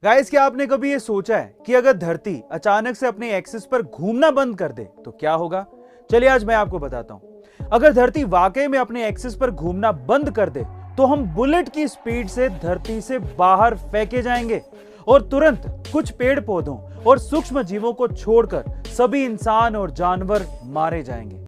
Guys, क्या आपने कभी ये सोचा है कि अगर धरती अचानक से अपने एक्सिस पर घूमना बंद कर दे तो क्या होगा? चलिए आज मैं आपको बताता हूं। अगर धरती वाकई में अपने एक्सिस पर घूमना बंद कर दे तो हम बुलेट की स्पीड से धरती से बाहर फेंके जाएंगे और तुरंत कुछ पेड़ पौधों और सूक्ष्म जीवों को छोड़कर सभी इंसान और जानवर मारे जाएंगे।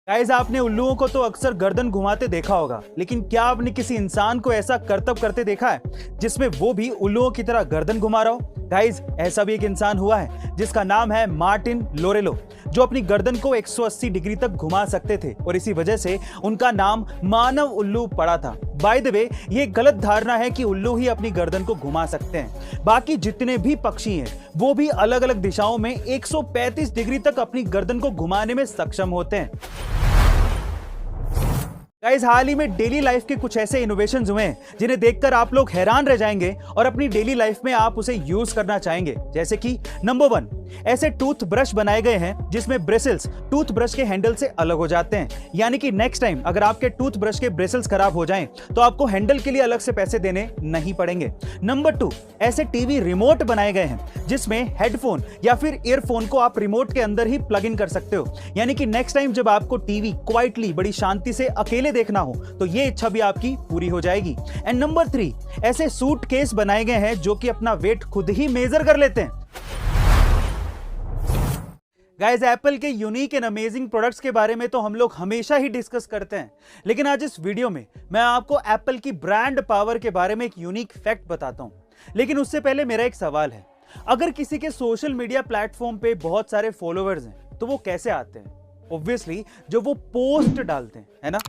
गाइस, आपने उल्लुओं को तो अक्सर गर्दन घुमाते देखा होगा, लेकिन क्या आपने किसी इंसान को ऐसा करतब करते देखा है जिसमें वो भी उल्लुओं की तरह गर्दन घुमा रहा हो? गाइस, ऐसा भी एक इंसान हुआ है जिसका नाम है मार्टिन लोरेलो, जो अपनी गर्दन को 180 डिग्री तक घुमा सकते थे और इसी वजह से उनका नाम मानव उल्लू पड़ा था। बाय द वे, ये गलत धारणा है कि उल्लू ही अपनी गर्दन को घुमा सकते हैं। बाकी जितने भी पक्षी हैं वो भी अलग अलग दिशाओं में 135 डिग्री तक अपनी गर्दन को घुमाने में सक्षम होते हैं। गाइस, हाल ही में डेली लाइफ के कुछ ऐसे इनोवेशंस हुए हैं जिन्हें देखकर आप लोग हैरान रह जाएंगे और अपनी डेली लाइफ में आप उसे यूज करना चाहेंगे। जैसे कि नंबर 1, ऐसे टूथ ब्रश बनाए गए हैं जिसमें ब्रिसल्स टूथ ब्रश के हैंडल से अलग हो जाते हैं, यानी कि नेक्स्ट टाइम अगर आपके टूथ ब्रश के ब्रिसल्स खराब हो जाएं तो आपको हैंडल के लिए अलग से पैसे देने नहीं पड़ेंगे। नंबर 2, ऐसे टीवी रिमोट बनाए गए हैं जिसमें हेडफोन या फिर ईयरफोन को आप रिमोट के अंदर ही प्लग इन कर सकते हो, यानी कि नेक्स्ट टाइम जब आपको टीवी क्वाइटली बड़ी शांति से अकेले देखना हो तो ये इच्छा भी आपकी पूरी हो जाएगी। एंड नंबर 3, ऐसे सूट केस बनाए गए हैं जो कि अपना वेट खुद ही मेजर कर लेते हैं। गाइस, एप्पल के यूनिक एंड अमेजिंग प्रोडक्ट्स के बारे में तो हम लोग हमेशा ही डिस्कस करते हैं, लेकिन आज इस वीडियो में मैं आपको एप्पल की ब्रांड पावर के बारे में एक यूनिक फैक्ट बताता हूं। लेकिन उससे पहले मेरा एक सवाल है, अगर किसी के सोशल मीडिया प्लेटफॉर्म पे बहुत सारे फॉलोअर्स हैं तो वो कैसे आते हैं? ऑब्वियसली जो वो पोस्ट डालते हैं, है ना?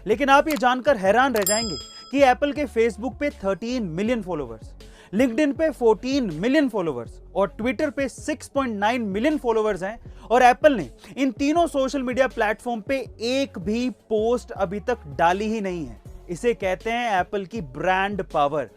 लेकिन आप ये जानकर हैरान रह जाएंगे कि एप्पल के फेसबुक पे 13 मिलियन फॉलोअर्स, लिंक्डइन पे 14 मिलियन फॉलोअर्स और ट्विटर पे 6.9 मिलियन फॉलोअर्स हैं और एप्पल ने इन तीनों सोशल मीडिया प्लेटफॉर्म पे एक भी पोस्ट अभी तक डाली ही नहीं है। इसे कहते हैं एप्पल की ब्रांड पावर।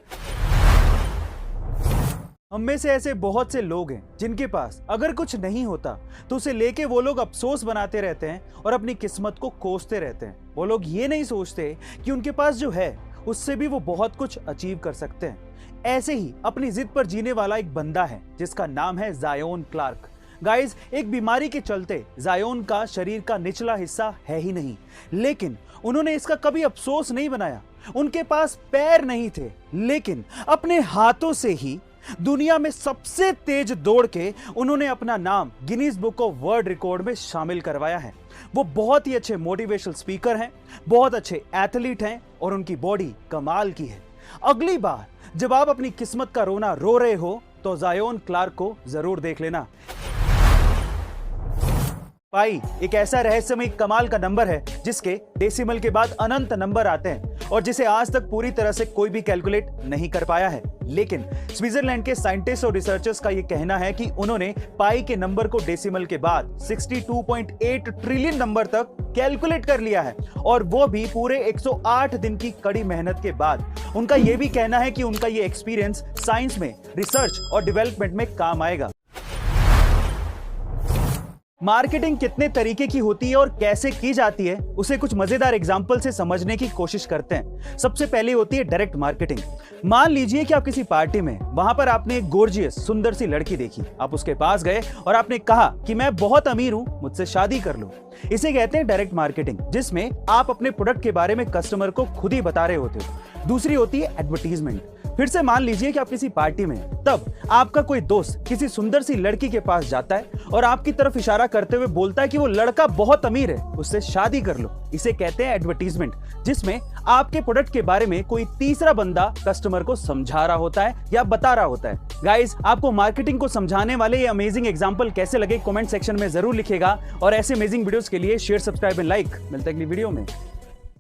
हम में से ऐसे बहुत से लोग हैं जिनके पास अगर कुछ नहीं होता तो उसे लेके वो लोग अफसोस बनाते रहते हैं और अपनी किस्मत को कोसते रहते हैं। वो लोग ये नहीं सोचते कि उनके पास जो है उससे भी वो बहुत कुछ अचीव कर सकते हैं। ऐसे ही अपनी जिद पर जीने वाला एक बंदा है जिसका नाम है ज़ायोन क्लार्क। गाइस, एक बीमारी के चलते ज़ायोन का शरीर का निचला हिस्सा है ही नहीं, लेकिन उन्होंने इसका कभी अफसोस नहीं बनाया। उनके पास पैर नहीं थे, लेकिन अपने हाथों से ही दुनिया में सबसे तेज दौड़ के उन्होंने अपना नाम Guinness book of world record में शामिल करवाया है। वो बहुत ही अच्छे मोटिवेशनल स्पीकर हैं, बहुत अच्छे एथलीट हैं और उनकी बॉडी कमाल की है। अगली बार जब आप अपनी किस्मत का रोना रो रहे हो तो ज़ायोन क्लार्क को जरूर देख लेना। पाई एक ऐसा रहस्यमय कमाल का नंबर है जिसके डेसिमल के बाद अनंत नंबर आते हैं और जिसे आज तक पूरी तरह से कोई भी कैलकुलेट नहीं कर पाया है। लेकिन स्विट्जरलैंड के साइंटिस्ट और रिसर्चर्स का यह कहना है कि उन्होंने पाई के नंबर को डेसिमल के बाद 62.8 ट्रिलियन नंबर तक कैलकुलेट कर लिया है, और वो भी पूरे 108 दिन की कड़ी मेहनत के बाद। उनका यह भी कहना है कि उनका यह एक्सपीरियंस साइंस में रिसर्च और डेवलपमेंट में काम आएगा। मार्केटिंग कितने तरीके की होती है और कैसे की जाती है उसे कुछ मजेदार एग्जांपल से समझने की कोशिश करते हैं। सबसे पहले होती है डायरेक्ट मार्केटिंग। मान लीजिए कि आप किसी पार्टी में, वहां पर आपने एक गॉर्जियस सुंदर सी लड़की देखी। आप उसके पास गए और आपने कहा कि मैं बहुत अमीर हूं, मुझसे शादी कर लो। इसे कहते हैं डायरेक्ट मार्केटिंग, जिसमें आप अपने प्रोडक्ट के बारे में कस्टमर को खुद ही बता रहे होते हो। दूसरी होती है एडवर्टीजमेंट। फिर से मान लीजिए कि आप किसी पार्टी में, तब आपका कोई दोस्त किसी सुंदर सी लड़की के पास जाता है और आपकी तरफ इशारा करते हुए बोलता है कि वो लड़का बहुत अमीर है, उससे शादी कर लो। इसे कहते हैं एडवर्टीजमेंट, जिसमें आपके प्रोडक्ट के बारे में कोई तीसरा बंदा कस्टमर को समझा रहा होता है या बता रहा होता है। गाइस, आपको मार्केटिंग को समझाने वाले ये अमेजिंग एग्जांपल कैसे लगे कमेंट सेक्शन में जरूर लिखिएगा और ऐसे अमेजिंग वीडियोस के लिए शेयर, सब्सक्राइब एंड लाइक। मिलते हैं अगली वीडियो में।